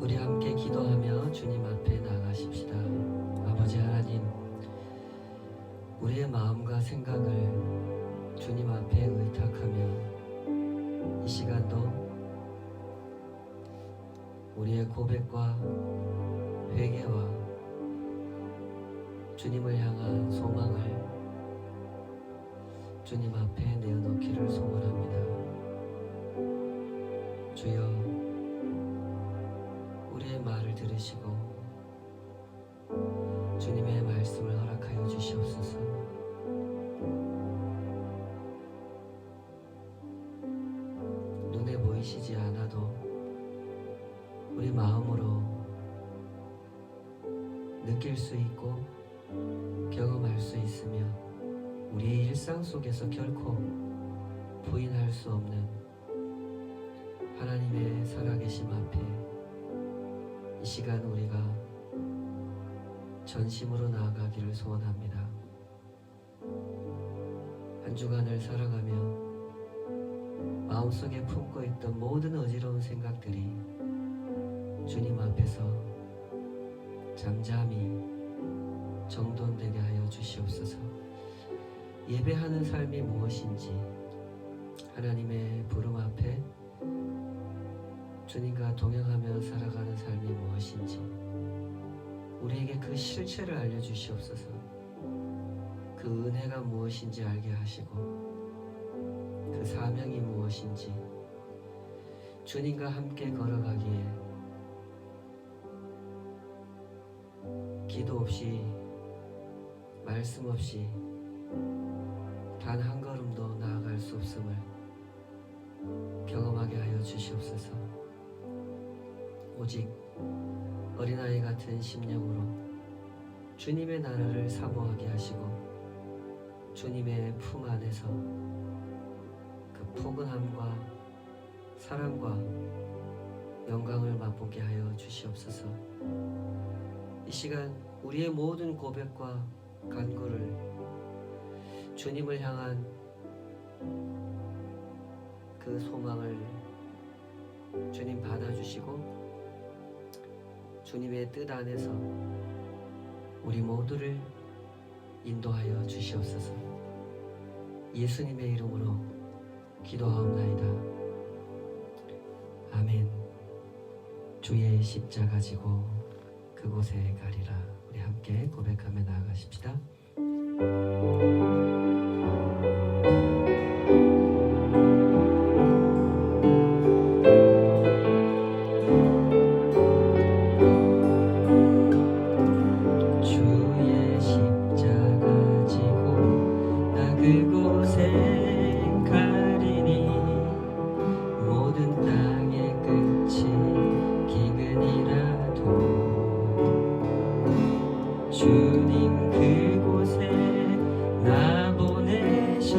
우리 함께 기도하며 주님 앞에 나아가십시다. 아버지 하나님, 우리의 마음과 생각을 주님 앞에 의탁하며 이 시간도 우리의 고백과 회개와 주님을 향한 소망을 주님 앞에 내어놓기를 소원합니다. 주여, 우리의 말을 들으시고 주님의 말씀을 허락하여 주시옵소서. 눈에 보이시지 않아도 우리 마음으로 느낄 수 있고 경험할 수 있으며 우리의 일상 속에서 결코 부인할 수 없는 하나님의 살아계심 앞에 이 시간 우리가 전심으로 나아가기를 소원합니다. 한 주간을 살아가며 마음속에 품고 있던 모든 어지러운 생각들이 주님 앞에서 잠잠히 정돈되게 하여 주시옵소서. 예배하는 삶이 무엇인지, 하나님의 부름 앞에 주님과 동행하며 살아가는 삶이 무엇인지 우리에게 그 실체를 알려주시옵소서. 그 은혜가 무엇인지 알게 하시고 그 사명이 무엇인지 주님과 함께 걸어가기에 기도 없이 말씀 없이 단 한 걸음도 나아갈 수 없음을 경험하게 하여 주시옵소서. 오직 어린아이 같은 심령으로 주님의 나라를 사모하게 하시고 주님의 품 안에서 그 포근함과 사랑과 영광을 맛보게 하여 주시옵소서. 이 시간 우리의 모든 고백과 간구를 주님을 향한 그 소망을 주님 받아주시고 주님의 뜻 안에서 우리 모두를 인도하여 주시옵소서. 예수님의 이름으로 기도하옵나이다. 아멘. 주의 십자가 지고 그곳에 가리라. 우리 함께 고백하며 나아가십시다. 주의 십자가 지고 나 그곳에 가리니 모든 땅의 끝이 기근이라도 주님 그곳에 나 보내셔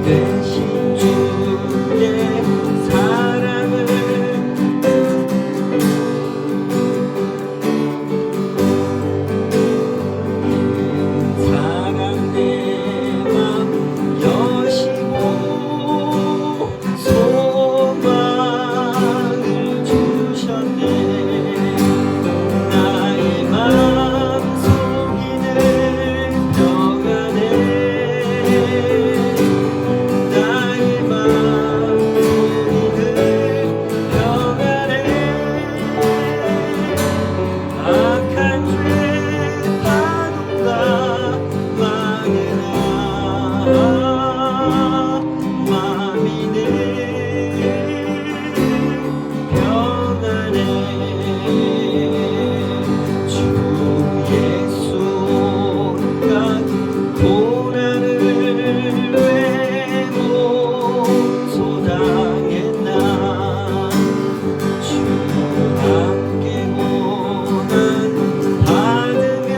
되신 주의 사랑을 사랑 내 맘 여시고 소망을 주셨네. 나의 맘 속이는 평안에 나의 맘 속이는 평안에 악한 죄 파도가 많으나 마음이 늘 평안해. 주의 손과 고난을 왜 못 소당했나. 주 함께 고난 받으면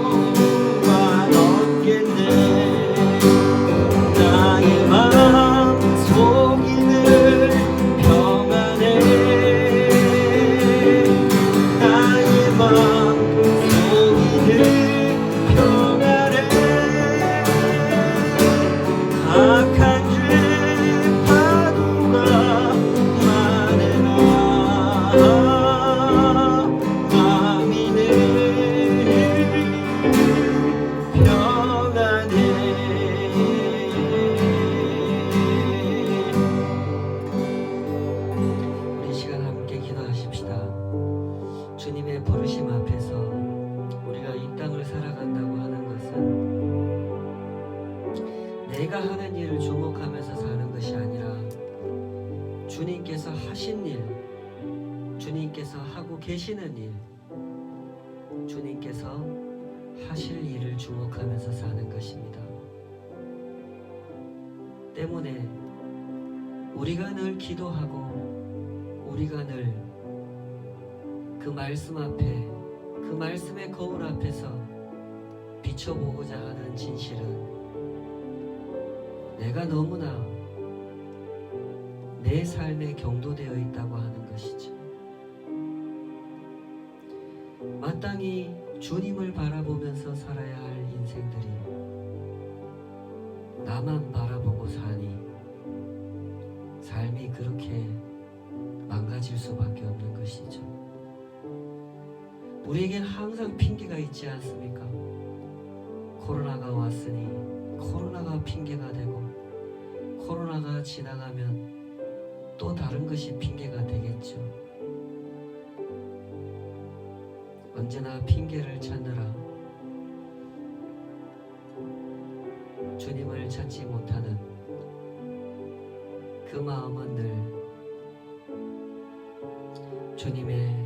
멸류관 얻겠네. 나의 맘 속이는 평안에 나의 맘 속이는 평안에 악한 죄 파도가 많으나 마음이 늘 평안해. 우리 시간 함께 기도하십시다. 주님의 부르심 앞에서 우리가 이 땅을 살아간다고 하는 것은 내가 하는 일을 주목하면서 사는 것이 아니라 주님께서 하신 일, 주님께서 하고 계시는 일, 주님께서 하실 일을 주목하면서 사는 것입니다. 때문에 우리가 늘 기도하고 우리가 늘 그 말씀 앞에, 그 말씀의 거울 앞에서 비춰보고자 하는 진실은 내가 너무나 내 삶에 경도되어 있다고 하는 것이죠. 마땅히 주님을 바라보면서 살아야 할 인생들이 나만 바라보고 사니 삶이 그렇게 망가질 수밖에 없는 것이죠. 우리에겐 항상 핑계가 있지 않습니까? 코로나가 왔으니 코로나가 핑계가 되고, 코로나가 지나가면 또 다른 것이 핑계가 되겠죠. 언제나 핑계를 찾느라 주님을 찾지 못하는 그 마음은 늘 주님의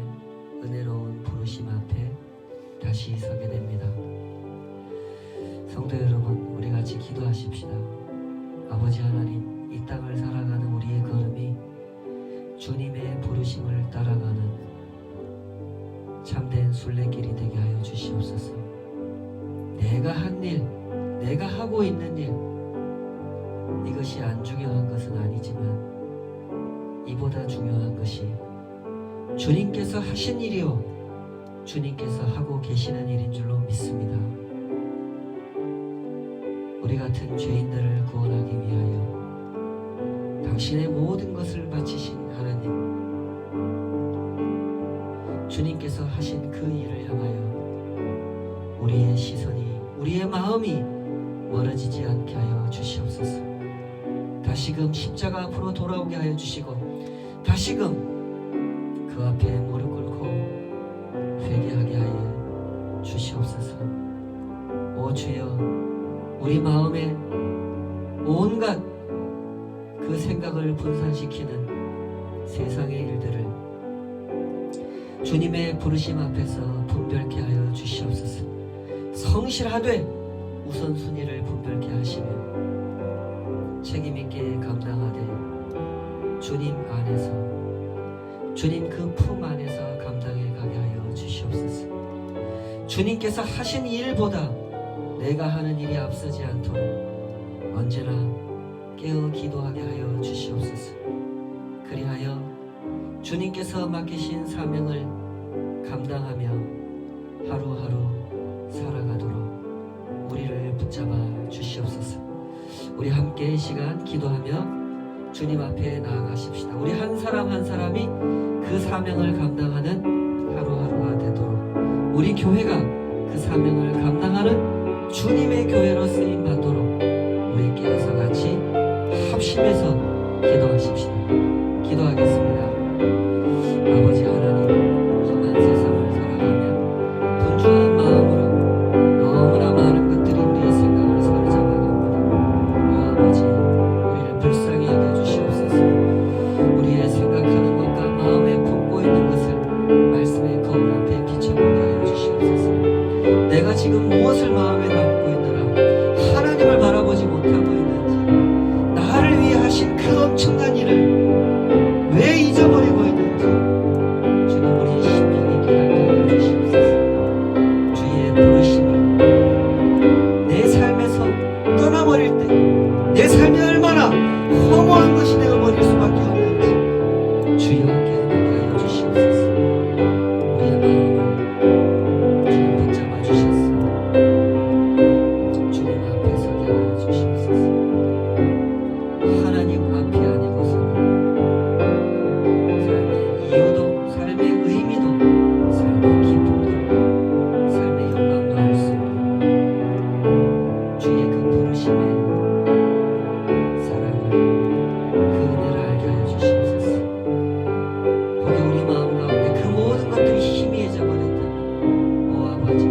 은혜로운 부르심 앞에 다시 서게 됩니다. 성도 여러분, 우리 같이 기도하십시다. 아버지 하나님, 이 땅을 살아가는 우리의 걸음이 주님의 부르심을 따라가는 참된 순례길이 되게 하여 주시옵소서. 내가 한 일, 내가 하고 있는 일, 이것이 안 중요한 것은 아니지만 이보다 중요한 것이 주님께서 하신 일이요, 주님께서 하고 계시는 일인 줄로 믿습니다. 우리 같은 죄인들을 구원하기 위하여 당신의 모든 것을 바치신 하나님, 주님께서 하신 그 일을 향하여 우리의 시선이, 우리의 마음이 멀어지지 않게 하여 주시옵소서. 다시금 십자가 앞으로 돌아오게 하여 주시고, 다시금 그 앞에 무릎 꿇고 회개하게 하여 주시옵소서. 오 주여, 우리 마음에 온갖 그 생각을 분산시키는 세상의 일들을 주님의 부르심 앞에서 분별케 하여 주시옵소서. 성실하되 우선순위를 분별케 하시며 책임있게 감당하되 주님 안에서, 주님 그 품 안에서 감당해 가게 하여 주시옵소서. 주님께서 하신 일보다 내가 하는 일이 앞서지 않도록 언제나 깨어 기도하게 하여 주시옵소서. 그리하여 주님께서 맡기신 사명을 감당하며 하루하루 살아가도록 우리를 붙잡아 주시옵소서. 우리 함께 이 시간 기도하며 주님 앞에 나아가십시다. 우리 한 사람 한 사람이 그 사명을 감당하는 하루하루가 되도록, 우리 교회가 그 사명을 감당하는 주님의 교회로 쓰임 받도록 우리 깨어서 같이 합심해서 기도하십시다. 기도하겠습니다. 아버지 하나님, 험한 세상을 살아가며 분주한 마음으로 너무나 많은 것들이 우리의 생각을 사로잡아갑니다. 아버지, 우리를 불쌍히 여겨주시옵소서. 우리의 생각하는 것과 마음에 품고 있는 것을 말씀의 거울 앞에 비춰보게 하여 주시옵소서. 내가 지금 무엇을 마음에 담고 있느라 하나님을 바라보지 못하고 있는지, 나를 위해 하신 그 엄청난 일을 왜 잊어버리고 있는지 주님 우리의 심령 있게 하여 주시옵소서. 주의 부르심이 내 삶에서 떠나버릴 때 내 삶이 얼마나 허무한 것이 되어버릴 수밖에 없는지 주여 깨어나게 하여 주시옵소서. 우리의 마음을 주님 붙잡아 주셔서 주님 앞에 서게 하여 주시옵소서. 하나님 앞이 아니고서는 삶의 이유도, 삶의 의미도, 삶의 기쁨도, 삶의 영광도 알 수 없는 주의 그 부르심에 사랑을, 그 은혜를 알게 하여 주시옵소서. 혹여 우리 마음 가운데 그 모든 것들이 희미해져 버렸다면 오 아버지,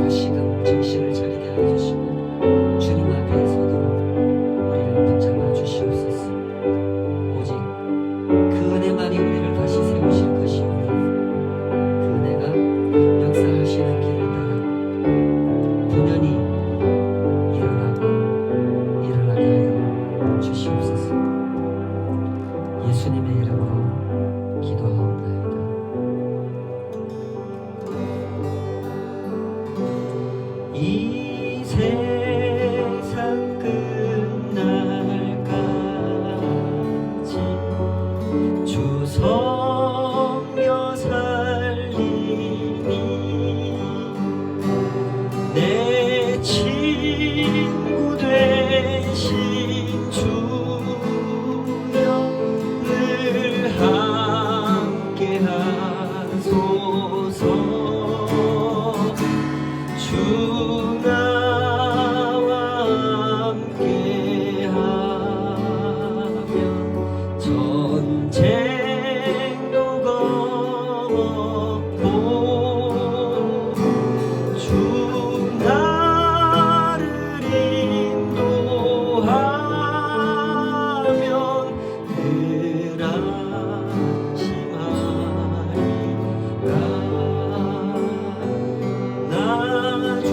다시금 정신을 차리게 하여 주시고 주님 앞에 서도록 우리를 붙잡아 주시옵소서. 오직 그 은혜만이 우리를 다시 세우실 것이오니 그 은혜가 역사하시는 길을 따라 분연히 일어나게 하여 주시옵소서. 예수님의 이름으로 기도하옵나이다. 이 세상 끝날까지 주 섬겨 살리니 내 친구 되신 주여 늘 함께 하소서. 주 나와 함께 하면 전쟁도 겁없고 주 나를 인도하면 늘 안심하리라. 나 주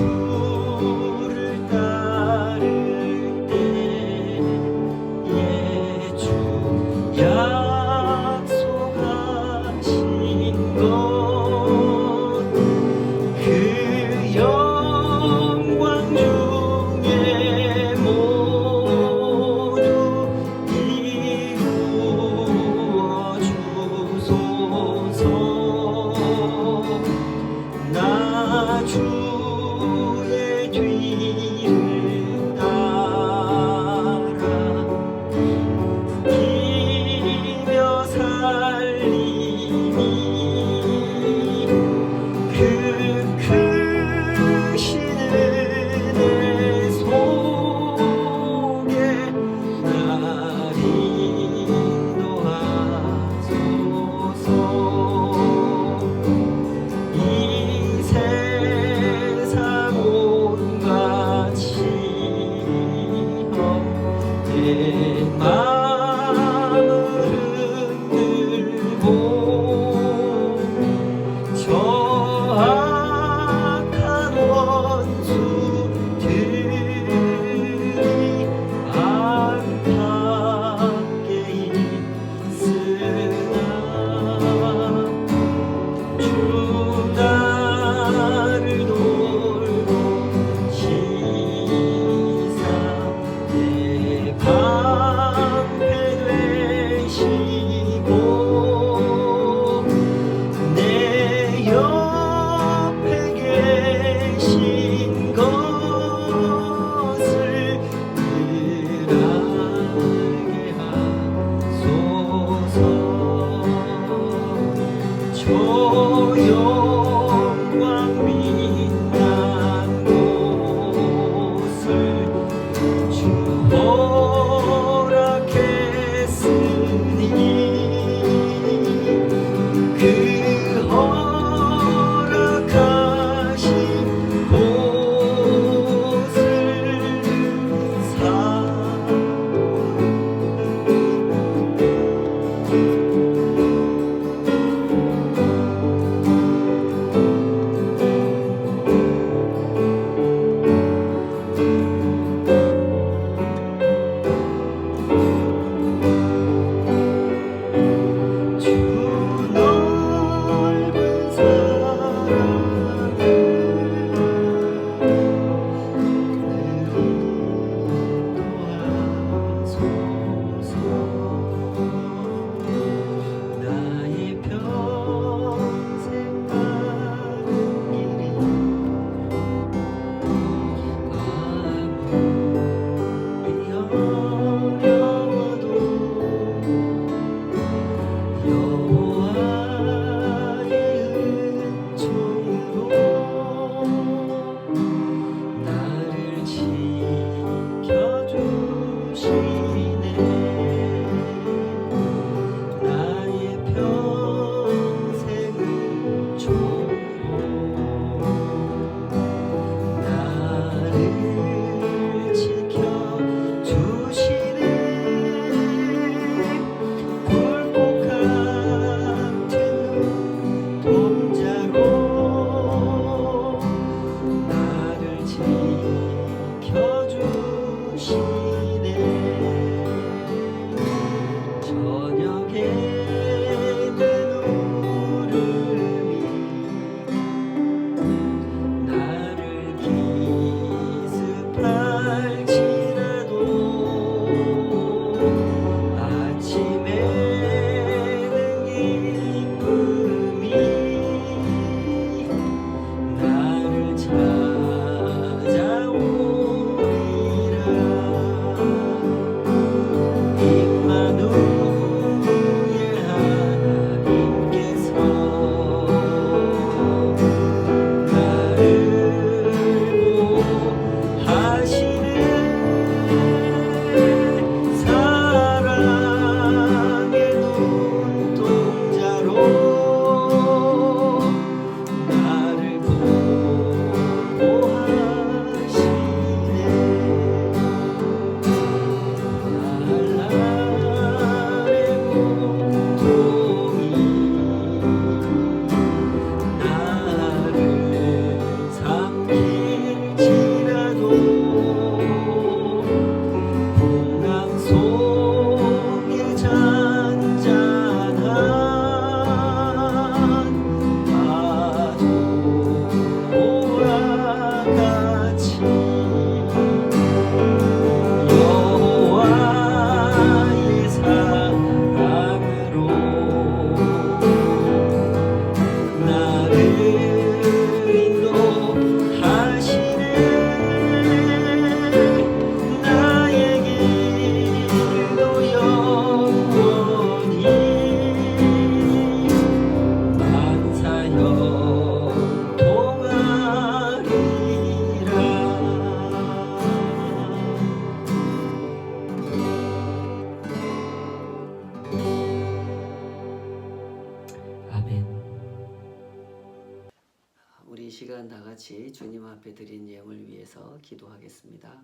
시간 다 같이 주님 앞에 드린 예물 위해서 기도하겠습니다.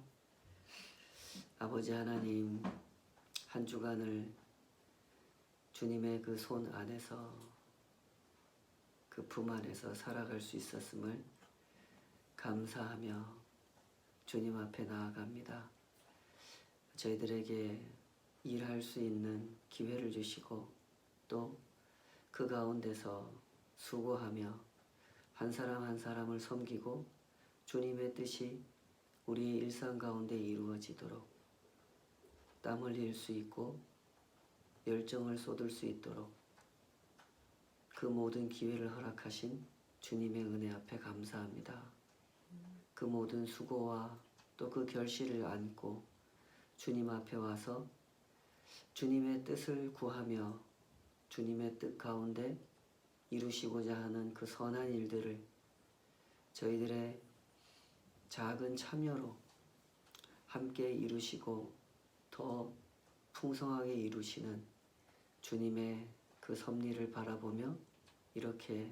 아버지 하나님, 한 주간을 주님의 그 손 안에서, 그 품 안에서 살아갈 수 있었음을 감사하며 주님 앞에 나아갑니다. 저희들에게 일할 수 있는 기회를 주시고 또 그 가운데서 수고하며 한 사람 한 사람을 섬기고 주님의 뜻이 우리 일상 가운데 이루어지도록 땀 흘릴 수 있고 열정을 쏟을 수 있도록 그 모든 기회를 허락하신 주님의 은혜 앞에 감사합니다. 그 모든 수고와 또 그 결실을 안고 주님 앞에 와서 주님의 뜻을 구하며 주님의 뜻 가운데 이루시고자 하는 그 선한 일들을 저희들의 작은 참여로 함께 이루시고 더 풍성하게 이루시는 주님의 그 섭리를 바라보며 이렇게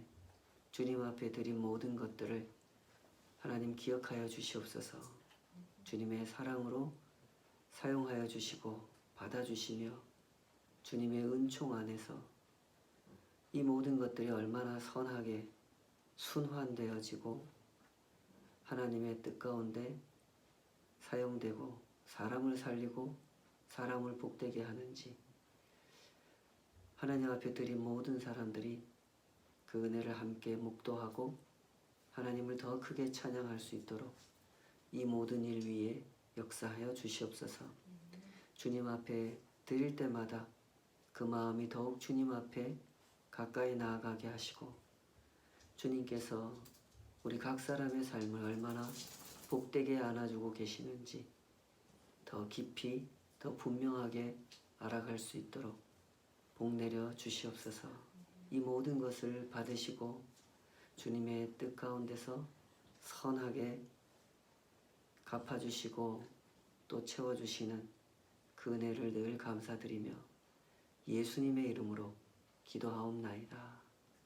주님 앞에 드린 모든 것들을 하나님 기억하여 주시옵소서. 주님의 사랑으로 사용하여 주시고 받아주시며 주님의 은총 안에서 이 모든 것들이 얼마나 선하게 순환되어지고 하나님의 뜻 가운데 사용되고 사람을 살리고 사람을 복되게 하는지 하나님 앞에 드린 모든 사람들이 그 은혜를 함께 묵도하고 하나님을 더 크게 찬양할 수 있도록 이 모든 일 위에 역사하여 주시옵소서. 주님 앞에 드릴 때마다 그 마음이 더욱 주님 앞에 가까이 나아가게 하시고 주님께서 우리 각 사람의 삶을 얼마나 복되게 안아주고 계시는지 더 깊이 더 분명하게 알아갈 수 있도록 복 내려 주시옵소서. 이 모든 것을 받으시고 주님의 뜻 가운데서 선하게 갚아주시고 또 채워주시는 그 은혜를 늘 감사드리며 예수님의 이름으로 기도하옵나이다.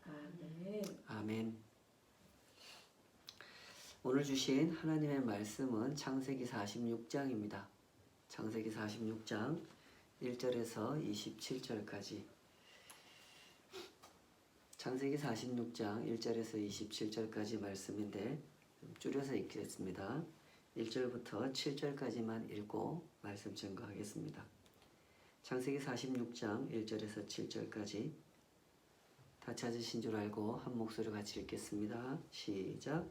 아멘. 아멘. 오늘 주신 하나님의 말씀은 창세기 46장입니다. 창세기 46장 1절에서 27절까지. 창세기 46장 1절에서 27절까지 말씀인데 줄여서 읽겠습니다. 1절부터 7절까지만 읽고 말씀 증거하겠습니다. 창세기 46장 1절에서 7절까지 다 찾으신 줄 알고 한 목소리로 같이 읽겠습니다. 시작.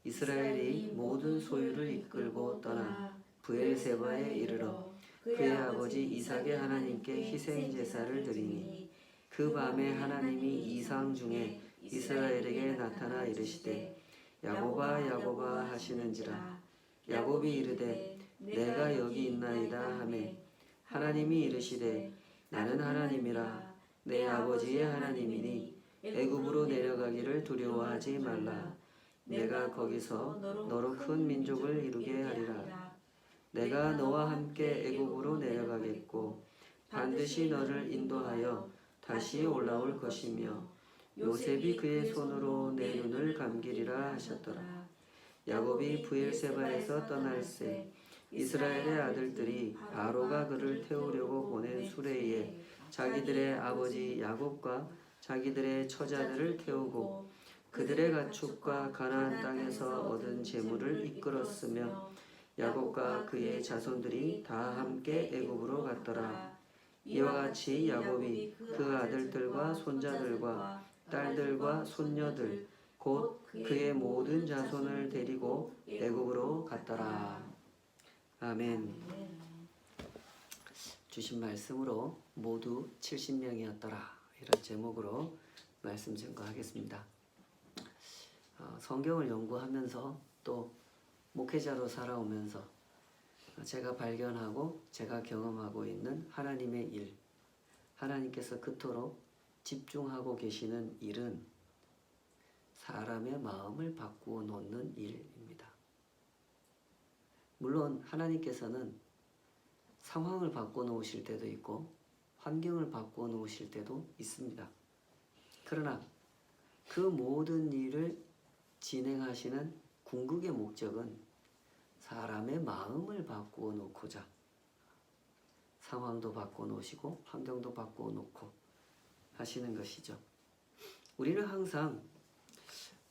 이스라엘이 모든 소유를 이끌고 떠나 브엘세바에 이르러 그의 아버지 이삭의 하나님께 희생 제사를 드리니 그 밤에 하나님이 이상 중에 이스라엘에게 나타나 이르시되 야곱아 야곱아 하시는지라. 야곱이 이르되 내가 여기 있나이다 하매 하나님이 이르시되 나는 하나님이라 내 아버지의 하나님이니 애굽으로 내려가기를 두려워하지 말라. 내가 거기서 너로 큰 민족을 이루게 하리라. 내가 너와 함께 애굽으로 내려가겠고 반드시 너를 인도하여 다시 올라올 것이며 요셉이 그의 손으로 내 눈을 감기리라 하셨더라. 야곱이 브엘세바에서 떠날새 이스라엘의 아들들이 바로가 그를 태우려고 보낸 수레에 자기들의 아버지 야곱과 자기들의 처자들을 태우고 그들의 가축과 가나안 땅에서 얻은 재물을 이끌었으며 야곱과 그의 자손들이 다 함께 애굽으로 갔더라. 이와 같이 야곱이 그 아들들과 손자들과 딸들과 손녀들 곧 그의 모든 자손을 데리고 애굽으로 갔더라. 아멘. 주신 말씀으로 모두 70명이었더라. 이런 제목으로 말씀 증거하겠습니다. 성경을 연구하면서 또 목회자로 살아오면서 제가 발견하고 제가 경험하고 있는 하나님의 일, 하나님께서 그토록 집중하고 계시는 일은 사람의 마음을 바꾸어 놓는 일입니다. 물론 하나님께서는 상황을 바꿔 놓으실 때도 있고 환경을 바꿔 놓으실 때도 있습니다. 그러나 그 모든 일을 진행하시는 궁극의 목적은 사람의 마음을 바꾸어 놓고자 상황도 바꿔 놓으시고 환경도 바꾸어 놓고 하시는 것이죠. 우리는 항상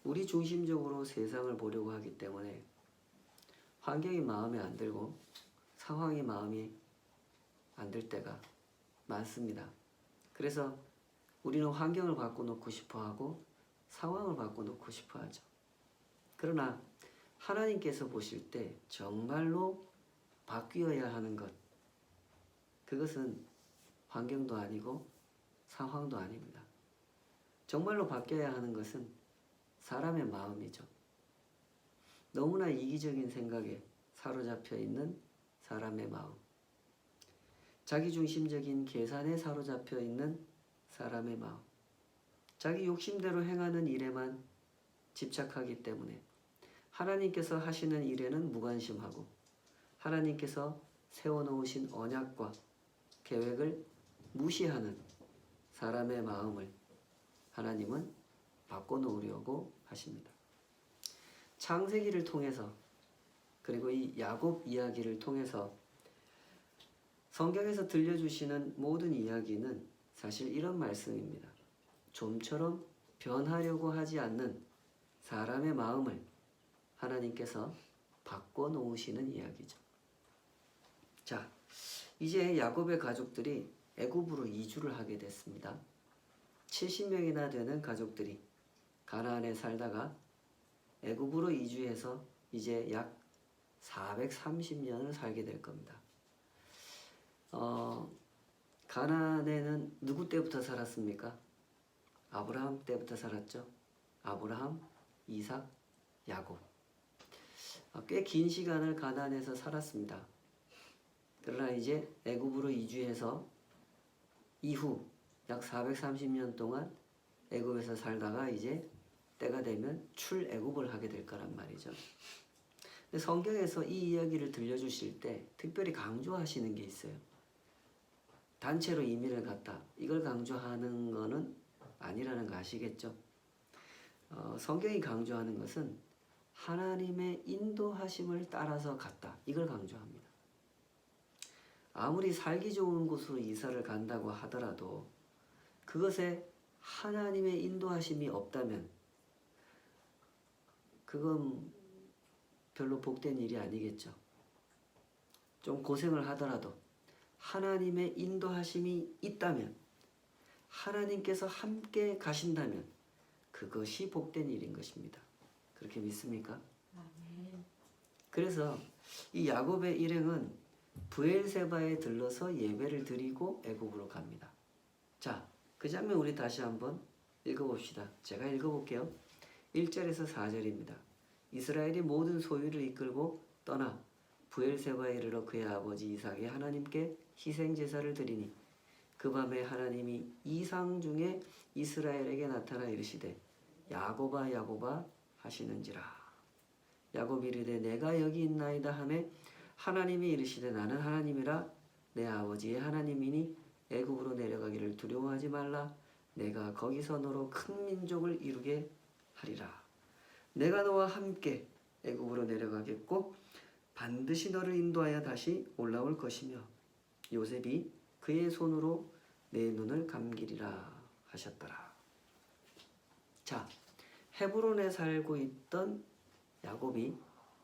우리 중심적으로 세상을 보려고 하기 때문에 환경이 마음에 안 들고 상황이 마음이 안 들 때가 많습니다. 그래서 우리는 환경을 바꿔놓고 싶어하고 상황을 바꿔놓고 싶어하죠. 그러나 하나님께서 보실 때 정말로 바뀌어야 하는 것, 그것은 환경도 아니고 상황도 아닙니다. 정말로 바뀌어야 하는 것은 사람의 마음이죠. 너무나 이기적인 생각에 사로잡혀 있는 사람의 마음, 자기중심적인 계산에 사로잡혀 있는 사람의 마음, 자기 욕심대로 행하는 일에만 집착하기 때문에 하나님께서 하시는 일에는 무관심하고 하나님께서 세워놓으신 언약과 계획을 무시하는 사람의 마음을 하나님은 바꿔놓으려고 하십니다. 창세기를 통해서 그리고 이 야곱 이야기를 통해서 성경에서 들려주시는 모든 이야기는 사실 이런 말씀입니다. 좀처럼 변하려고 하지 않는 사람의 마음을 하나님께서 바꿔놓으시는 이야기죠. 자, 이제 야곱의 가족들이 애굽으로 이주를 하게 됐습니다. 70명이나 되는 가족들이 가나안에 살다가 애굽으로 이주해서 이제 약 430년을 살게 될 겁니다. 가나안에는 누구 때부터 살았습니까? 아브라함 때부터 살았죠. 아브라함, 이삭, 야곱. 꽤 긴 시간을 가나안에서 살았습니다. 그러나 이제 애굽으로 이주해서 이후 약 430년 동안 애굽에서 살다가 이제 때가 되면 출애굽을 하게 될 거란 말이죠. 근데 성경에서 이 이야기를 들려주실 때 특별히 강조하시는 게 있어요. 단체로 이민을 갔다. 이걸 강조하는 거는 아니라는 거 아시겠죠? 성경이 강조하는 것은 하나님의 인도하심을 따라서 갔다. 이걸 강조합니다. 아무리 살기 좋은 곳으로 이사를 간다고 하더라도 그것에 하나님의 인도하심이 없다면 그건 별로 복된 일이 아니겠죠. 좀 고생을 하더라도 하나님의 인도하심이 있다면, 하나님께서 함께 가신다면 그것이 복된 일인 것입니다. 그렇게 믿습니까? 그래서 이 야곱의 일행은 브엘세바에 들러서 예배를 드리고 애굽으로 갑니다. 자, 그 장면 우리 다시 한번 읽어봅시다. 제가 읽어볼게요. 1절에서 4절입니다. 이스라엘이 모든 소유를 이끌고 떠나 브엘세바에 이르러 그의 아버지 이삭의 하나님께 희생제사를 드리니 그 밤에 하나님이 이상 중에 이스라엘에게 나타나 이르시되 야곱아 야곱아 하시는지라. 야곱이 이르되 내가 여기 있나이다 하매 하나님이 이르시되 나는 하나님이라 내 아버지의 하나님이니 애굽으로 내려가기를 두려워하지 말라. 내가 거기서 너로 큰 민족을 이루게 하리라. 내가 너와 함께 애굽으로 내려가겠고 반드시 너를 인도하여 다시 올라올 것이며 요셉이 그의 손으로 내 눈을 감기리라 하셨더라. 자, 헤브론에 살고 있던 야곱이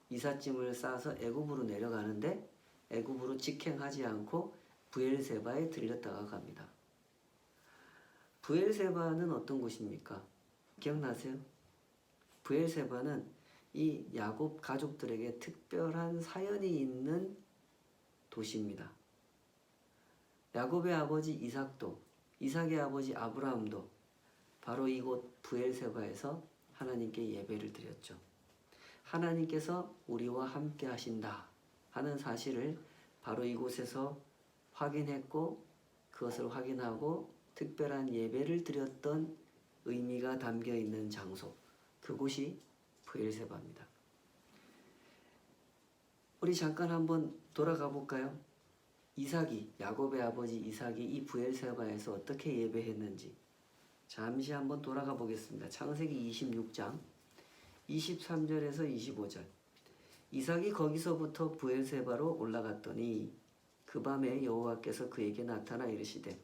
이삿짐을 싸서 애굽으로 내려가는데 애굽으로 직행하지 않고 브엘세바에 들렸다가 갑니다. 브엘세바는 어떤 곳입니까? 기억나세요? 브엘세바는 이 야곱 가족들에게 특별한 사연이 있는 도시입니다. 야곱의 아버지 이삭도, 이삭의 아버지 아브라함도 바로 이곳 브엘세바에서 하나님께 예배를 드렸죠. 하나님께서 우리와 함께 하신다 하는 사실을 바로 이곳에서 확인했고 그것을 확인하고 특별한 예배를 드렸던 의미가 담겨 있는 장소, 그곳이 브엘세바입니다. 우리 잠깐 한번 돌아가 볼까요? 이삭이, 야곱의 아버지 이삭이 이 브엘세바에서 어떻게 예배했는지 잠시 한번 돌아가 보겠습니다. 창세기 26장 23절에서 25절. 이삭이 거기서부터 브엘세바로 올라갔더니 그 밤에 여호와께서 그에게 나타나 이르시되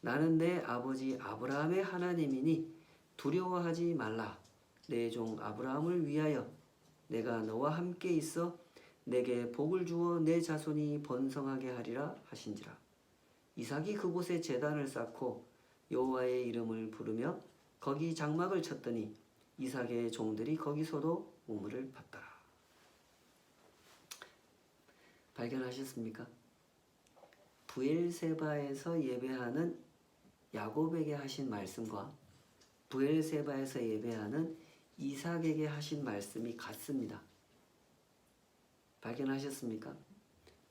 나는 내 아버지 아브라함의 하나님이니 두려워하지 말라. 내 종 아브라함을 위하여 내가 너와 함께 있어 내게 복을 주어 내 자손이 번성하게 하리라 하신지라. 이삭이 그곳에 제단을 쌓고 여호와의 이름을 부르며 거기 장막을 쳤더니 이삭의 종들이 거기서도 우물을 팠더라. 발견하셨습니까? 브엘세바에서 예배하는 야곱에게 하신 말씀과 브엘세바에서 예배하는 이삭에게 하신 말씀이 같습니다. 발견하셨습니까?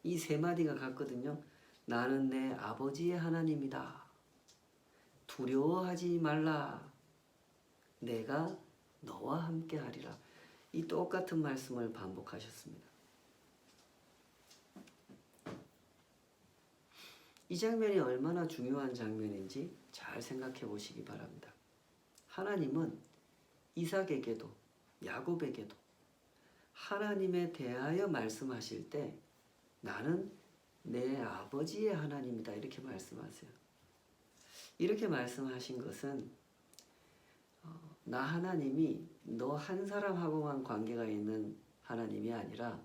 이 세 마디가 같거든요. 나는 내 아버지의 하나님이다. 두려워하지 말라. 내가 너와 함께 하리라. 이 똑같은 말씀을 반복하셨습니다. 이 장면이 얼마나 중요한 장면인지 잘 생각해 보시기 바랍니다. 하나님은 이삭에게도 야곱에게도 하나님에 대하여 말씀하실 때 나는 내 아버지의 하나님이다 이렇게 말씀하세요. 이렇게 말씀하신 것은 나 하나님이 너 한 사람하고만 관계가 있는 하나님이 아니라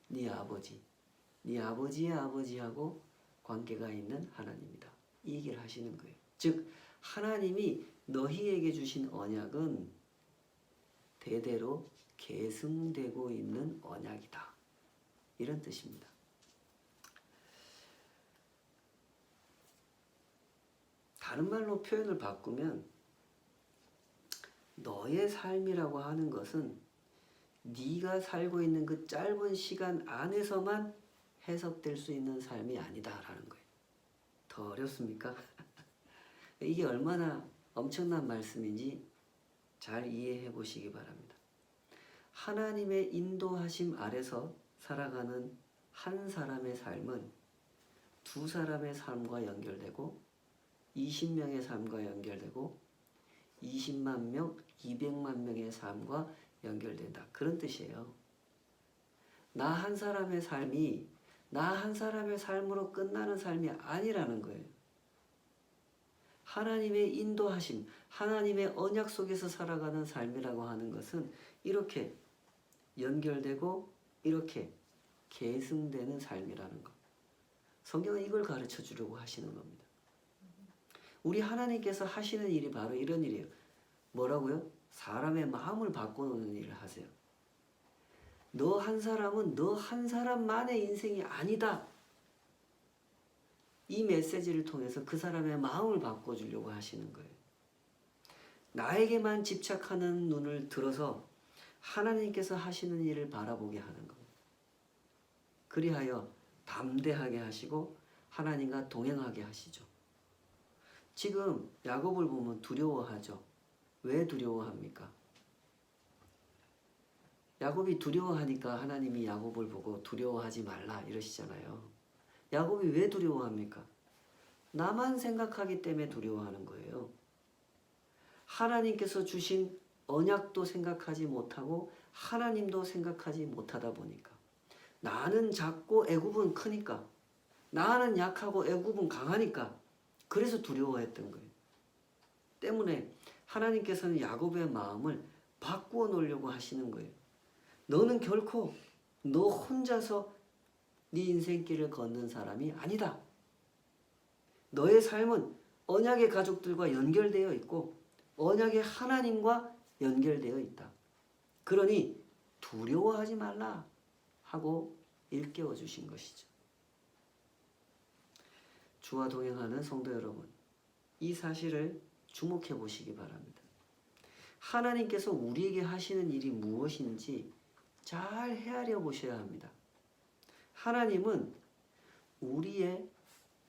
네 아버지, 네 아버지의 아버지하고 관계가 있는 하나님이다. 이 얘기를 하시는 거예요. 즉 하나님이 너희에게 주신 언약은 대대로 계승되고 있는 언약이다. 이런 뜻입니다. 다른 말로 표현을 바꾸면 너의 삶이라고 하는 것은 네가 살고 있는 그 짧은 시간 안에서만 해석될 수 있는 삶이 아니다라는 거예요. 더 어렵습니까? 이게 얼마나 엄청난 말씀인지 잘 이해해 보시기 바랍니다. 하나님의 인도하심 아래서 살아가는 한 사람의 삶은 두 사람의 삶과 연결되고 20명의 삶과 연결되고 20만 명, 200만 명의 삶과 연결된다. 그런 뜻이에요. 나 한 사람의 삶이 나 한 사람의 삶으로 끝나는 삶이 아니라는 거예요. 하나님의 인도하심, 하나님의 언약 속에서 살아가는 삶이라고 하는 것은 이렇게 연결되고 이렇게 계승되는 삶이라는 것. 성경은 이걸 가르쳐 주려고 하시는 겁니다. 우리 하나님께서 하시는 일이 바로 이런 일이에요. 뭐라고요? 사람의 마음을 바꿔놓는 일을 하세요. 너 한 사람은 너 한 사람만의 인생이 아니다. 이 메시지를 통해서 그 사람의 마음을 바꿔주려고 하시는 거예요. 나에게만 집착하는 눈을 들어서 하나님께서 하시는 일을 바라보게 하는 겁니다. 그리하여 담대하게 하시고 하나님과 동행하게 하시죠. 지금 야곱을 보면 두려워하죠. 왜 두려워합니까? 야곱이 두려워하니까 하나님이 야곱을 보고 두려워하지 말라 이러시잖아요. 야곱이 왜 두려워합니까? 나만 생각하기 때문에 두려워하는 거예요. 하나님께서 주신 언약도 생각하지 못하고 하나님도 생각하지 못하다 보니까 나는 작고 애굽은 크니까 나는 약하고 애굽은 강하니까 그래서 두려워했던 거예요. 때문에 하나님께서는 야곱의 마음을 바꾸어 놓으려고 하시는 거예요. 너는 결코 너 혼자서 네 인생길을 걷는 사람이 아니다. 너의 삶은 언약의 가족들과 연결되어 있고 언약의 하나님과 연결되어 있다. 그러니 두려워하지 말라 하고 일깨워 주신 것이죠. 주와 동행하는 성도 여러분, 이 사실을 주목해 보시기 바랍니다. 하나님께서 우리에게 하시는 일이 무엇인지 잘 헤아려 보셔야 합니다. 하나님은 우리의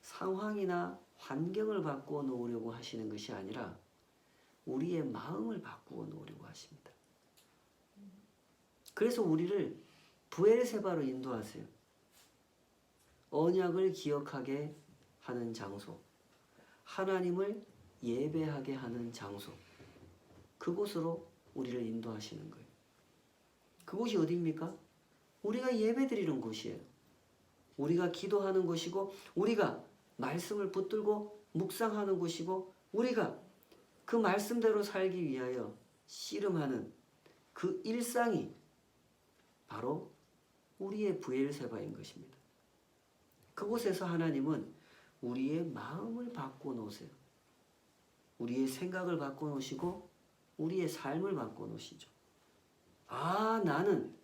상황이나 환경을 바꾸어 놓으려고 하시는 것이 아니라 우리의 마음을 바꾸어 놓으려고 하십니다. 그래서 우리를 브엘세바로 인도하세요. 언약을 기억하게 하는 장소, 하나님을 예배하게 하는 장소, 그곳으로 우리를 인도하시는 거예요. 그곳이 어디입니까? 우리가 예배드리는 곳이에요. 우리가 기도하는 곳이고 우리가 말씀을 붙들고 묵상하는 곳이고 우리가 그 말씀대로 살기 위하여 씨름하는 그 일상이 바로 우리의 브엘세바인 것입니다. 그곳에서 하나님은 우리의 마음을 바꿔 놓으세요. 우리의 생각을 바꿔 놓으시고 우리의 삶을 바꿔 놓으시죠. 아, 나는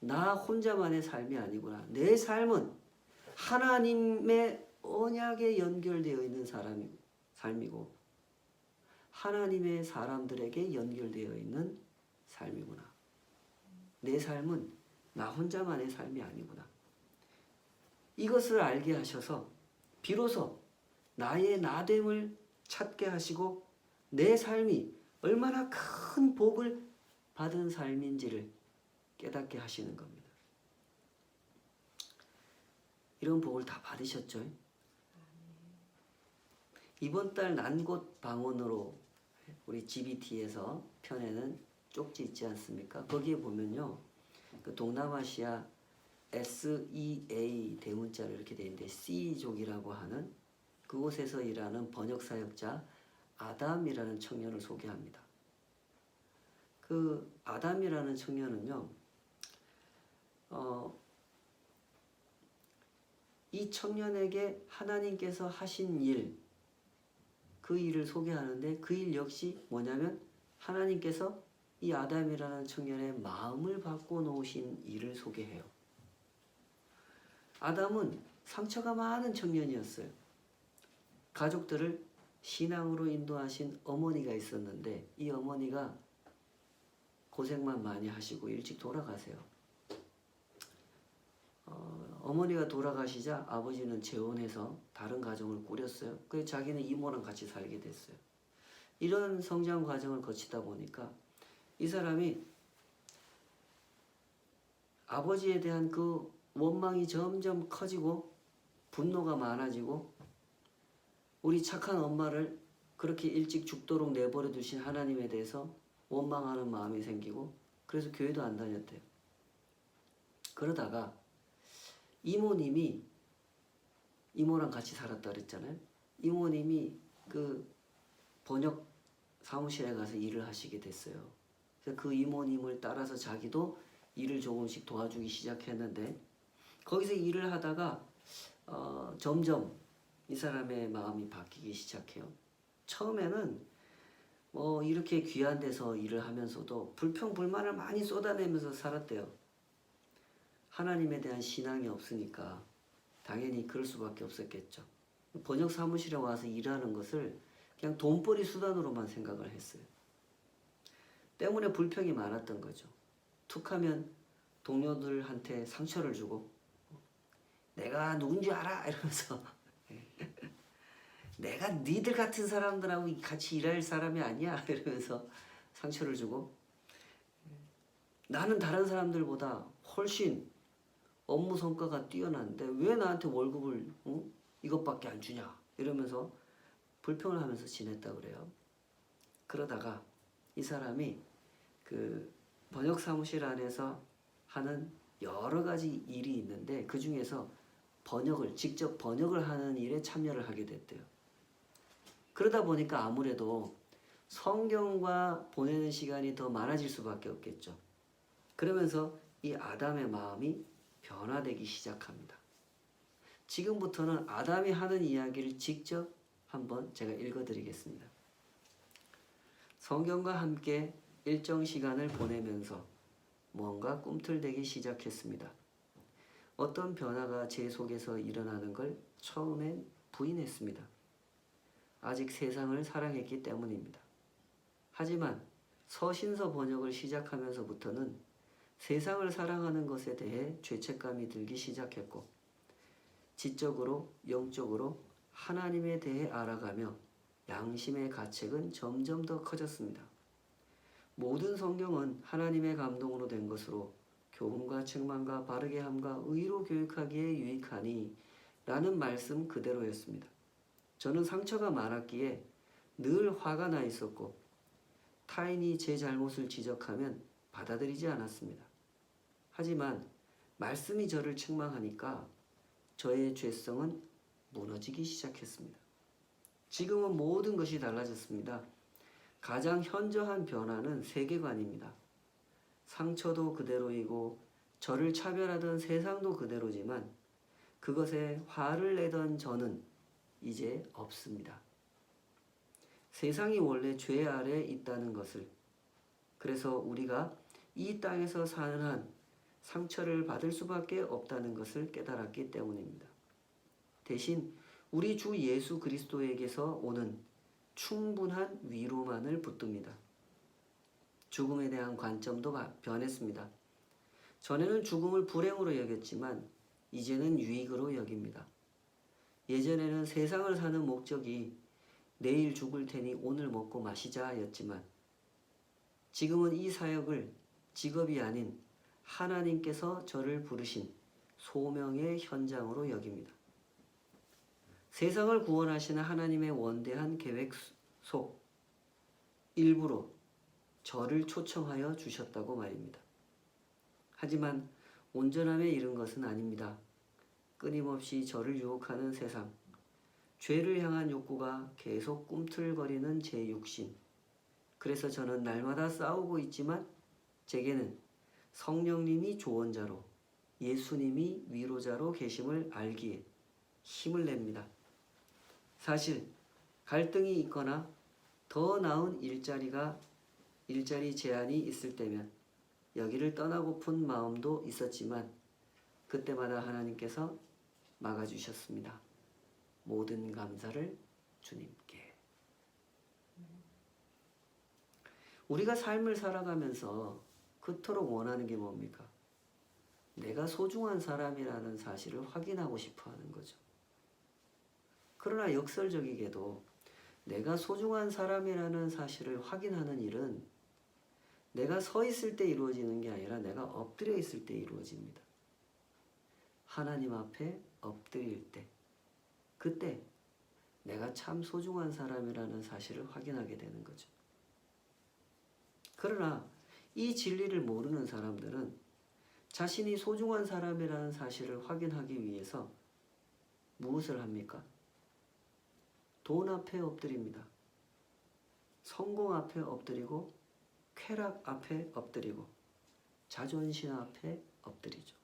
나 혼자만의 삶이 아니구나. 내 삶은 하나님의 언약에 연결되어 있는 삶이고 하나님의 사람들에게 연결되어 있는 삶이구나. 내 삶은 나 혼자만의 삶이 아니구나. 이것을 알게 하셔서 비로소 나의 나됨을 찾게 하시고 내 삶이 얼마나 큰 복을 받은 삶인지를 깨닫게 하시는 겁니다. 이런 복을 다 받으셨죠? 이번 달 난곳 방언으로 우리 GBT에서 편에는 쪽지 있지 않습니까? 거기에 보면요, 그 동남아시아 SEA 대문자로 이렇게 되어 있는데 C족이라고 하는 그곳에서 일하는 번역사역자 아담이라는 청년을 소개합니다. 그 아담이라는 청년은요, 이 청년에게 하나님께서 하신 일, 그 일을 소개하는데 그 일 역시 뭐냐면 하나님께서 이 아담이라는 청년의 마음을 바꿔 놓으신 일을 소개해요. 아담은 상처가 많은 청년이었어요. 가족들을 신앙으로 인도하신 어머니가 있었는데 이 어머니가 고생만 많이 하시고 일찍 돌아가세요. 어머니가 돌아가시자 아버지는 재혼해서 다른 가정을 꾸렸어요. 그래서 자기는 이모랑 같이 살게 됐어요. 이런 성장 과정을 거치다 보니까 이 사람이 아버지에 대한 그 원망이 점점 커지고 분노가 많아지고 우리 착한 엄마를 그렇게 일찍 죽도록 내버려 두신 하나님에 대해서 원망하는 마음이 생기고 그래서 교회도 안 다녔대요. 그러다가 이모님이 이모랑 같이 살았다 그랬잖아요. 이모님이 그 번역 사무실에 가서 일을 하시게 됐어요. 그래서 그 이모님을 따라서 자기도 일을 조금씩 도와주기 시작했는데 거기서 일을 하다가 점점 이 사람의 마음이 바뀌기 시작해요. 처음에는 뭐 이렇게 귀한 데서 일을 하면서도 불평불만을 많이 쏟아내면서 살았대요. 하나님에 대한 신앙이 없으니까 당연히 그럴 수밖에 없었겠죠. 번역 사무실에 와서 일하는 것을 그냥 돈벌이 수단으로만 생각을 했어요. 때문에 불평이 많았던 거죠. 툭하면 동료들한테 상처를 주고 내가 누군지 알아? 이러면서 내가 니들 같은 사람들하고 같이 일할 사람이 아니야 이러면서 상처를 주고 나는 다른 사람들보다 훨씬 업무 성과가 뛰어난데 왜 나한테 월급을 이것밖에 안 주냐 이러면서 불평을 하면서 지냈다 그래요. 그러다가 이 사람이 그 번역 사무실 안에서 하는 여러 가지 일이 있는데 그 중에서 직접 번역을 하는 일에 참여를 하게 됐대요. 그러다 보니까 아무래도 성경과 보내는 시간이 더 많아질 수밖에 없겠죠. 그러면서 이 아담의 마음이 변화되기 시작합니다. 지금부터는 아담이 하는 이야기를 직접 한번 제가 읽어드리겠습니다. 성경과 함께 일정 시간을 보내면서 뭔가 꿈틀대기 시작했습니다. 어떤 변화가 제 속에서 일어나는 걸 처음엔 부인했습니다. 아직 세상을 사랑했기 때문입니다. 하지만 서신서 번역을 시작하면서부터는 세상을 사랑하는 것에 대해 죄책감이 들기 시작했고 지적으로 영적으로 하나님에 대해 알아가며 양심의 가책은 점점 더 커졌습니다. 모든 성경은 하나님의 감동으로 된 것으로 교훈과 책망과 바르게 함과 의로 교육하기에 유익하니 라는 말씀 그대로였습니다. 저는 상처가 많았기에 늘 화가 나 있었고 타인이 제 잘못을 지적하면 받아들이지 않았습니다. 하지만 말씀이 저를 책망하니까 저의 죄성은 무너지기 시작했습니다. 지금은 모든 것이 달라졌습니다. 가장 현저한 변화는 세계관입니다. 상처도 그대로이고 저를 차별하던 세상도 그대로지만 그것에 화를 내던 저는 이제 없습니다. 세상이 원래 죄 아래에 있다는 것을, 그래서 우리가 이 땅에서 사는 한 상처를 받을 수밖에 없다는 것을 깨달았기 때문입니다. 대신 우리 주 예수 그리스도에게서 오는 충분한 위로만을 붙듭니다. 죽음에 대한 관점도 변했습니다. 전에는 죽음을 불행으로 여겼지만 이제는 유익으로 여깁니다. 예전에는 세상을 사는 목적이 내일 죽을 테니 오늘 먹고 마시자였지만 지금은 이 사역을 직업이 아닌 하나님께서 저를 부르신 소명의 현장으로 여깁니다. 세상을 구원하시는 하나님의 원대한 계획 속 일부로 저를 초청하여 주셨다고 말입니다. 하지만 온전함에 이른 것은 아닙니다. 끊임없이 저를 유혹하는 세상, 죄를 향한 욕구가 계속 꿈틀거리는 제 육신. 그래서 저는 날마다 싸우고 있지만 제게는 성령님이 조언자로 예수님이 위로자로 계심을 알기에 힘을 냅니다. 사실 갈등이 있거나 더 나은 일자리 제한이 있을 때면 여기를 떠나고픈 마음도 있었지만 그때마다 하나님께서 막아주셨습니다. 모든 감사를 주님께. 우리가 삶을 살아가면서 그토록 원하는 게 뭡니까? 내가 소중한 사람이라는 사실을 확인하고 싶어 하는 거죠. 그러나 역설적이게도 내가 소중한 사람이라는 사실을 확인하는 일은 내가 서 있을 때 이루어지는 게 아니라 내가 엎드려 있을 때 이루어집니다. 하나님 앞에 엎드릴 때, 그때 내가 참 소중한 사람이라는 사실을 확인하게 되는 거죠. 그러나 이 진리를 모르는 사람들은 자신이 소중한 사람이라는 사실을 확인하기 위해서 무엇을 합니까? 돈 앞에 엎드립니다. 성공 앞에 엎드리고 쾌락 앞에 엎드리고 자존심 앞에 엎드리죠.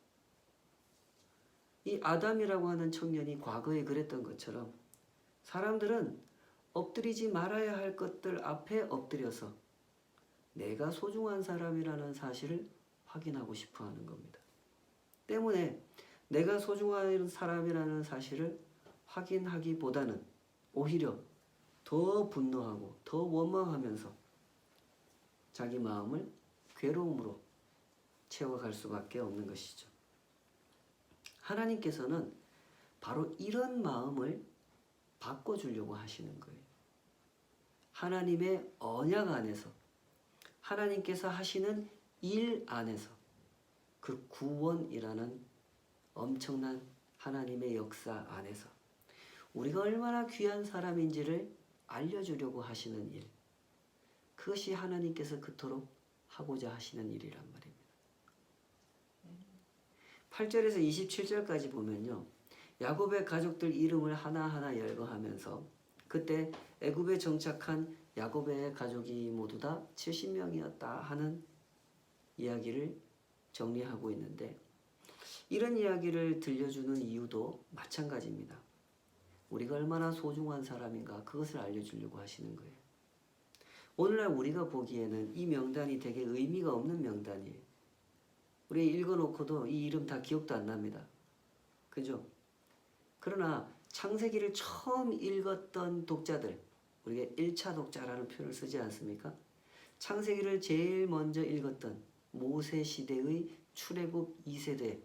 이 아담이라고 하는 청년이 과거에 그랬던 것처럼 사람들은 엎드리지 말아야 할 것들 앞에 엎드려서 내가 소중한 사람이라는 사실을 확인하고 싶어 하는 겁니다. 때문에 내가 소중한 사람이라는 사실을 확인하기보다는 오히려 더 분노하고 더 원망하면서 자기 마음을 괴로움으로 채워갈 수밖에 없는 것이죠. 하나님께서는 바로 이런 마음을 바꿔주려고 하시는 거예요. 하나님의 언약 안에서, 하나님께서 하시는 일 안에서, 그 구원이라는 엄청난 하나님의 역사 안에서 우리가 얼마나 귀한 사람인지를 알려주려고 하시는 일, 그것이 하나님께서 그토록 하고자 하시는 일이란 말입니다. 8절에서 27절까지 보면요, 야곱의 가족들 이름을 하나하나 열거하면서 그때 애굽에 정착한 야곱의 가족이 모두 다 70명이었다 하는 이야기를 정리하고 있는데, 이런 이야기를 들려주는 이유도 마찬가지입니다. 우리가 얼마나 소중한 사람인가 그것을 알려주려고 하시는 거예요. 오늘날 우리가 보기에는 이 명단이 되게 의미가 없는 명단이에요. 우리 읽어놓고도 이 이름 다 기억도 안 납니다. 그죠? 그러나 창세기를 처음 읽었던 독자들, 우리가 1차 독자라는 표현을 쓰지 않습니까? 창세기를 제일 먼저 읽었던 모세 시대의 출애굽 2세대,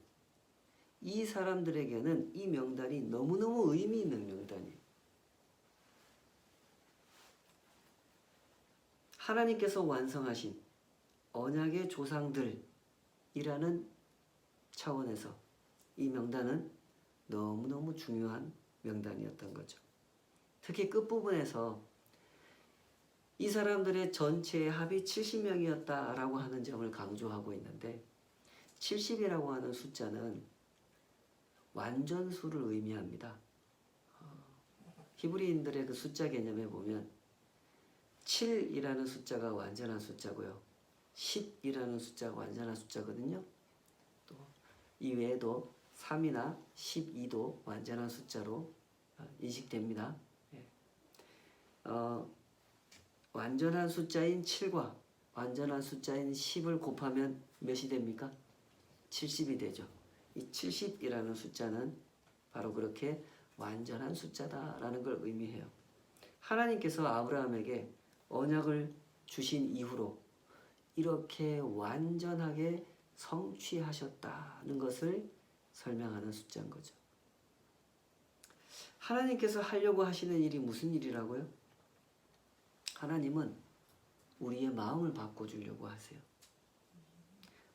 이 사람들에게는 이 명단이 너무너무 의미 있는 명단이에요. 하나님께서 완성하신 언약의 조상들이라는 차원에서 이 명단은 너무너무 중요한 명단이었던 거죠. 특히 끝부분에서 이 사람들의 전체의 합이 70명이었다라고 하는 점을 강조하고 있는데, 70이라고 하는 숫자는 완전수를 의미합니다. 히브리인들의 그 숫자 개념에 보면 7이라는 숫자가 완전한 숫자고요, 10이라는 숫자가 완전한 숫자거든요. 또 이외에도 3이나 12도 완전한 숫자로 인식됩니다. 완전한 숫자인 7과 완전한 숫자인 10을 곱하면 몇이 됩니까? 70이 되죠. 이 70이라는 숫자는 바로 그렇게 완전한 숫자다라는 걸 의미해요. 하나님께서 아브라함에게 언약을 주신 이후로 이렇게 완전하게 성취하셨다는 것을 설명하는 숫자인 거죠. 하나님께서 하려고 하시는 일이 무슨 일이라고요? 하나님은 우리의 마음을 바꿔주려고 하세요.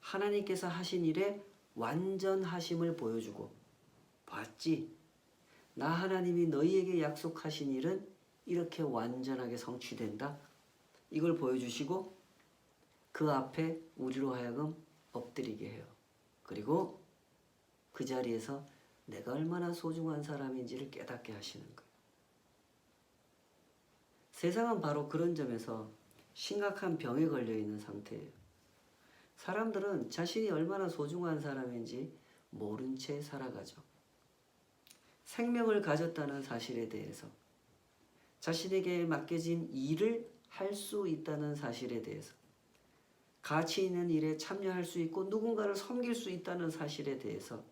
하나님께서 하신 일에 완전하심을 보여주고, 봤지? 나 하나님이 너희에게 약속하신 일은 이렇게 완전하게 성취된다. 이걸 보여주시고 그 앞에 우리로 하여금 엎드리게 해요. 그리고 그 자리에서 내가 얼마나 소중한 사람인지를 깨닫게 하시는 거예요. 세상은 바로 그런 점에서 심각한 병에 걸려 있는 상태예요. 사람들은 자신이 얼마나 소중한 사람인지 모른 채 살아가죠. 생명을 가졌다는 사실에 대해서, 자신에게 맡겨진 일을 할 수 있다는 사실에 대해서, 가치 있는 일에 참여할 수 있고 누군가를 섬길 수 있다는 사실에 대해서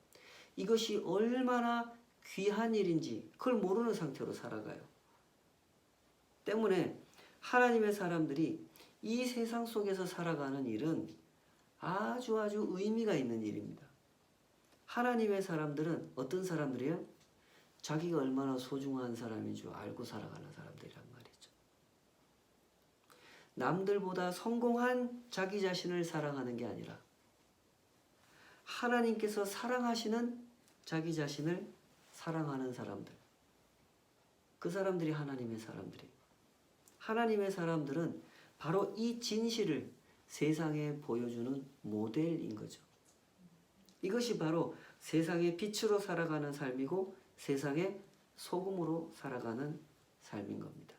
이것이 얼마나 귀한 일인지 그걸 모르는 상태로 살아가요. 때문에 하나님의 사람들이 이 세상 속에서 살아가는 일은 아주 의미가 있는 일입니다. 하나님의 사람들은 어떤 사람들이에요? 자기가 얼마나 소중한 사람인 줄 알고 살아가는 사람들이란 말이죠. 남들보다 성공한 자기 자신을 사랑하는 게 아니라 하나님께서 사랑하시는 자기 자신을 사랑하는 사람들, 그 사람들이 하나님의 사람들이에요. 하나님의 사람들은 바로 이 진실을 세상에 보여주는 모델인 거죠. 이것이 바로 세상의 빛으로 살아가는 삶이고 세상의 소금으로 살아가는 삶인 겁니다.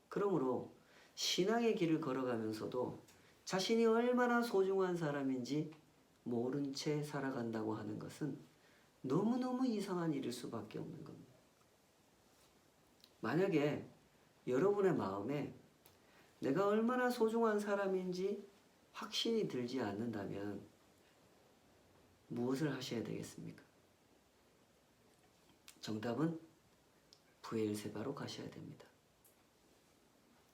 그러므로 신앙의 길을 걸어가면서도 자신이 얼마나 소중한 사람인지 모른 채 살아간다고 하는 것은 너무너무 이상한 일일 수밖에 없는 겁니다. 만약에 여러분의 마음에 내가 얼마나 소중한 사람인지 확신이 들지 않는다면 무엇을 하셔야 되겠습니까? 정답은 브엘세바로 가셔야 됩니다.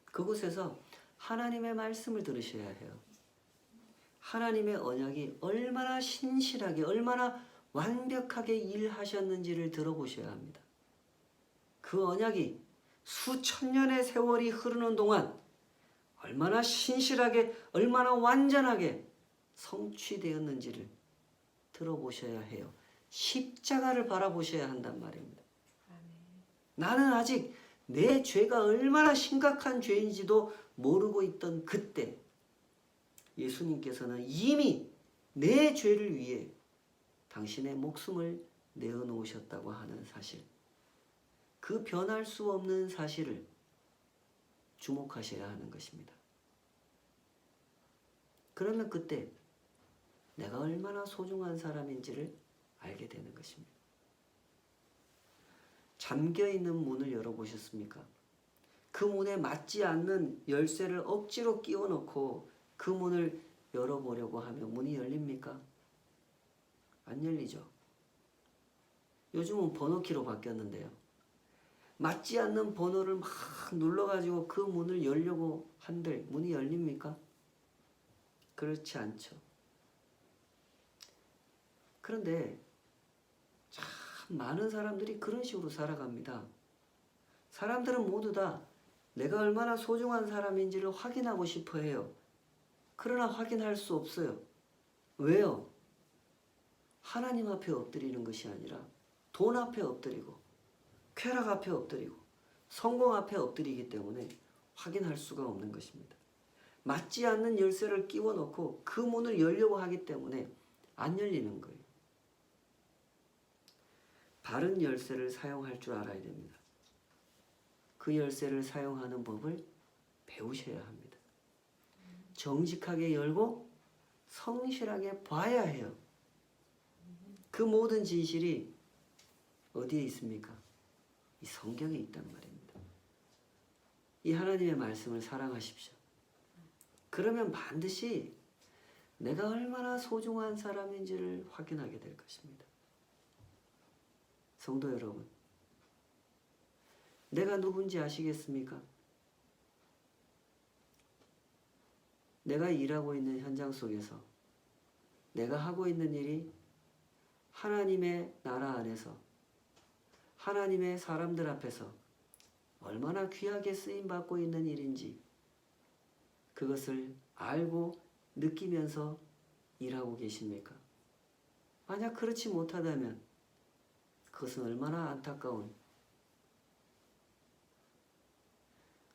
그곳에서 하나님의 말씀을 들으셔야 해요. 하나님의 언약이 얼마나 신실하게, 얼마나 완벽하게 일하셨는지를 들어보셔야 합니다. 그 언약이 수천 년의 세월이 흐르는 동안 얼마나 신실하게, 얼마나 완전하게 성취되었는지를 들어보셔야 해요. 십자가를 바라보셔야 한단 말입니다. 나는 아직 내 죄가 얼마나 심각한 죄인지도 모르고 있던 그때 예수님께서는 이미 내 죄를 위해 당신의 목숨을 내어놓으셨다고 하는 사실, 그 변할 수 없는 사실을 주목하셔야 하는 것입니다. 그러면 그때 내가 얼마나 소중한 사람인지를 알게 되는 것입니다. 잠겨있는 문을 열어보셨습니까? 그 문에 맞지 않는 열쇠를 억지로 끼워 넣고 그 문을 열어보려고 하면 문이 열립니까? 안 열리죠. 요즘은 번호키로 바뀌었는데요. 맞지 않는 번호를 막 눌러가지고 그 문을 열려고 한들 문이 열립니까? 그렇지 않죠. 그런데 참 많은 사람들이 그런 식으로 살아갑니다. 사람들은 모두 다 내가 얼마나 소중한 사람인지를 확인하고 싶어 해요. 그러나 확인할 수 없어요. 왜요? 하나님 앞에 엎드리는 것이 아니라 돈 앞에 엎드리고 쾌락 앞에 엎드리고 성공 앞에 엎드리기 때문에 확인할 수가 없는 것입니다. 맞지 않는 열쇠를 끼워 넣고 그 문을 열려고 하기 때문에 안 열리는 거예요. 바른 열쇠를 사용할 줄 알아야 됩니다. 그 열쇠를 사용하는 법을 배우셔야 합니다. 정직하게 열고 성실하게 봐야 해요. 그 모든 진실이 어디에 있습니까? 이 성경에 있단 말입니다. 이 하나님의 말씀을 사랑하십시오. 그러면 반드시 내가 얼마나 소중한 사람인지를 확인하게 될 것입니다. 성도 여러분, 내가 누군지 아시겠습니까? 내가 일하고 있는 현장 속에서 내가 하고 있는 일이 하나님의 나라 안에서 하나님의 사람들 앞에서 얼마나 귀하게 쓰임받고 있는 일인지 그것을 알고 느끼면서 일하고 계십니까? 만약 그렇지 못하다면 그것은 얼마나 안타까운,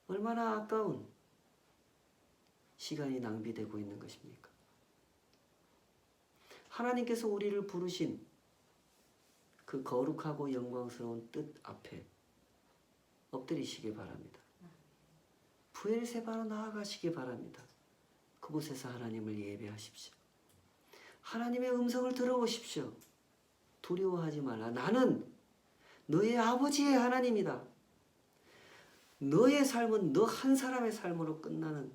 얼마나 아까운 시간이 낭비되고 있는 것입니까? 하나님께서 우리를 부르신 그 거룩하고 영광스러운 뜻 앞에 엎드리시기 바랍니다. 브엘세바로 나아가시기 바랍니다. 그곳에서 하나님을 예배하십시오. 하나님의 음성을 들어보십시오. 두려워하지 말라. 나는 너의 아버지의 하나님이다. 너의 삶은 너 한 사람의 삶으로 끝나는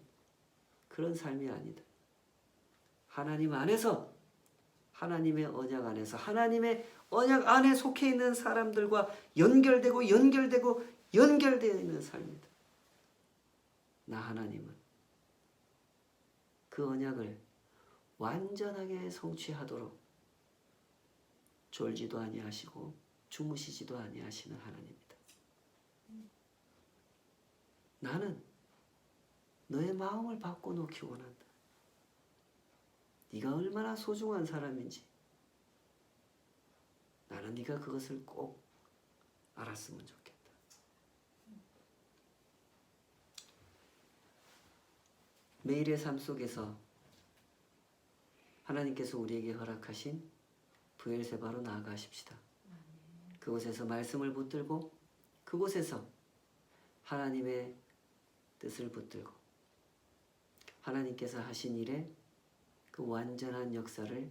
그런 삶이 아니다. 하나님 안에서, 하나님의 언약 안에서, 하나님의 언약 안에 속해 있는 사람들과 연결되고 연결되어 있는 삶이다. 나 하나님은 그 언약을 완전하게 성취하도록 졸지도 아니하시고 주무시지도 아니하시는 하나님이다. 나는 너의 마음을 바꿔놓기 원한다. 네가 얼마나 소중한 사람인지 나는 네가 그것을 꼭 알았으면 좋겠다. 매일의 삶 속에서 하나님께서 우리에게 허락하신 브엘세바로 나아가십시다. 그곳에서 말씀을 붙들고 그곳에서 하나님의 뜻을 붙들고 하나님께서 하신 일에 그 완전한 역사를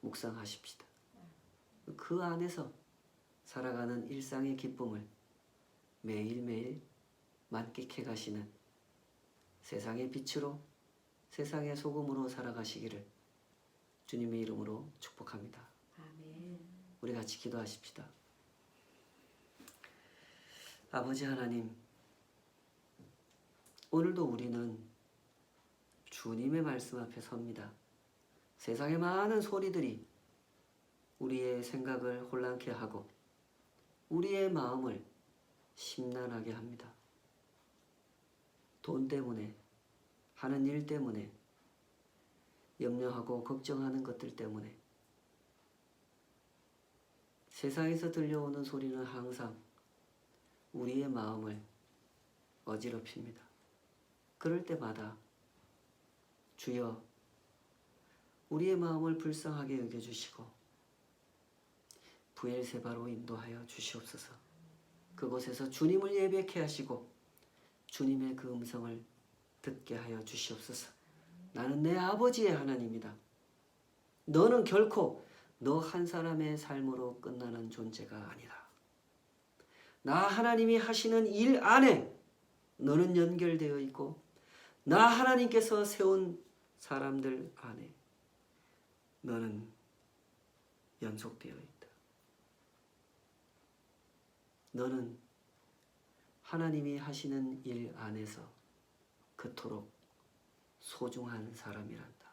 묵상하십시다. 그 안에서 살아가는 일상의 기쁨을 매일매일 만끽해 가시는 세상의 빛으로 세상의 소금으로 살아가시기를 주님의 이름으로 축복합니다. 아멘. 우리 같이 기도하십시다. 아버지 하나님, 오늘도 우리는 주님의 말씀 앞에 섭니다. 세상의 많은 소리들이 우리의 생각을 혼란케 하고 우리의 마음을 심란하게 합니다. 돈 때문에, 하는 일 때문에, 염려하고 걱정하는 것들 때문에 세상에서 들려오는 소리는 항상 우리의 마음을 어지럽힙니다. 그럴 때마다 주여 우리의 마음을 불쌍하게 여겨주시고 브엘세바로 인도하여 주시옵소서. 그곳에서 주님을 예배케 하시고 주님의 그 음성을 듣게 하여 주시옵소서. 나는 내 아버지의 하나님이다. 너는 결코 너 한 사람의 삶으로 끝나는 존재가 아니다. 나 하나님이 하시는 일 안에 너는 연결되어 있고 나 하나님께서 세운 사람들 안에 너는 연속되어 있다. 너는 하나님이 하시는 일 안에서 그토록 소중한 사람이란다.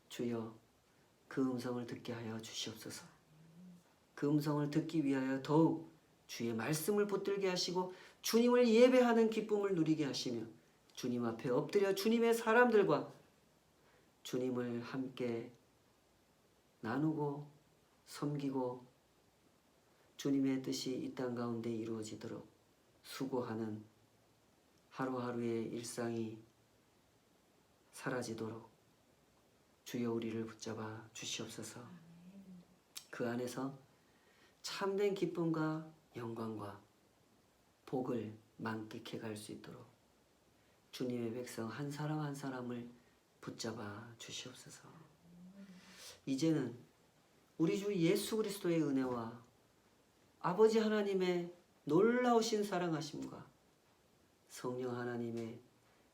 주여 그 음성을 듣게 하여 주시옵소서. 그 음성을 듣기 위하여 더욱 주의 말씀을 붙들게 하시고 주님을 예배하는 기쁨을 누리게 하시며 주님 앞에 엎드려 주님의 사람들과 주님을 함께 나누고 섬기고 주님의 뜻이 이 땅 가운데 이루어지도록 수고하는 하루하루의 일상이 사라지도록 주여 우리를 붙잡아 주시옵소서. 그 안에서 참된 기쁨과 영광과 복을 만끽해 갈 수 있도록 주님의 백성 한 사람 한 사람을 붙잡아 주시옵소서. 이제는 우리 주 예수 그리스도의 은혜와 아버지 하나님의 놀라우신 사랑하심과 성령 하나님의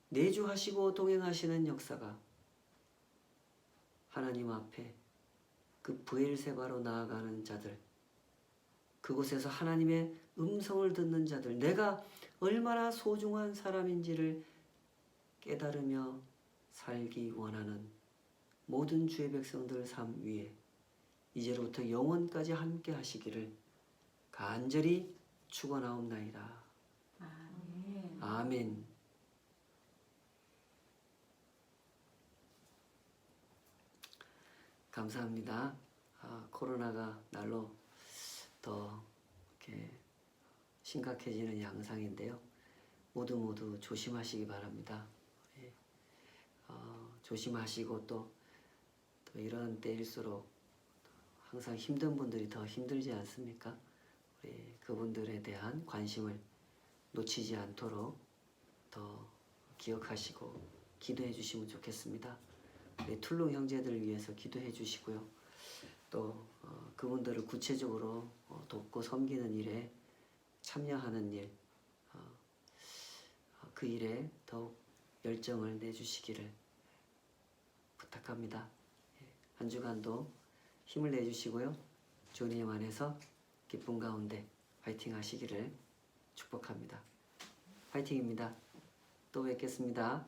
내주하시고 동행하시는 역사가 하나님 앞에 그 브엘세바로 나아가는 자들, 그곳에서 하나님의 음성을 듣는 자들, 내가 얼마나 소중한 사람인지를 깨달으며 살기 원하는 모든 주의 백성들 삶 위에 이제로부터 영원까지 함께 하시기를 간절히 축원하옵나이다. 아멘. 아멘. 감사합니다. 코로나가 날로 더 이렇게 심각해지는 양상인데요. 모두 조심하시기 바랍니다. 예. 조심하시고 또 이런 때일수록 항상 힘든 분들이 더 힘들지 않습니까? 우리 그분들에 대한 관심을 놓치지 않도록 더 기억하시고 기도해 주시면 좋겠습니다. 우리 툴룽 형제들을 위해서 기도해 주시고요. 또 그분들을 구체적으로 돕고 섬기는 일에 참여하는 일, 그 일에 더욱 열정을 내주시기를 부탁합니다. 한 주간도 힘을 내주시고요. 주님 안에서 기쁨 가운데 화이팅 하시기를 축복합니다. 화이팅입니다. 또 뵙겠습니다.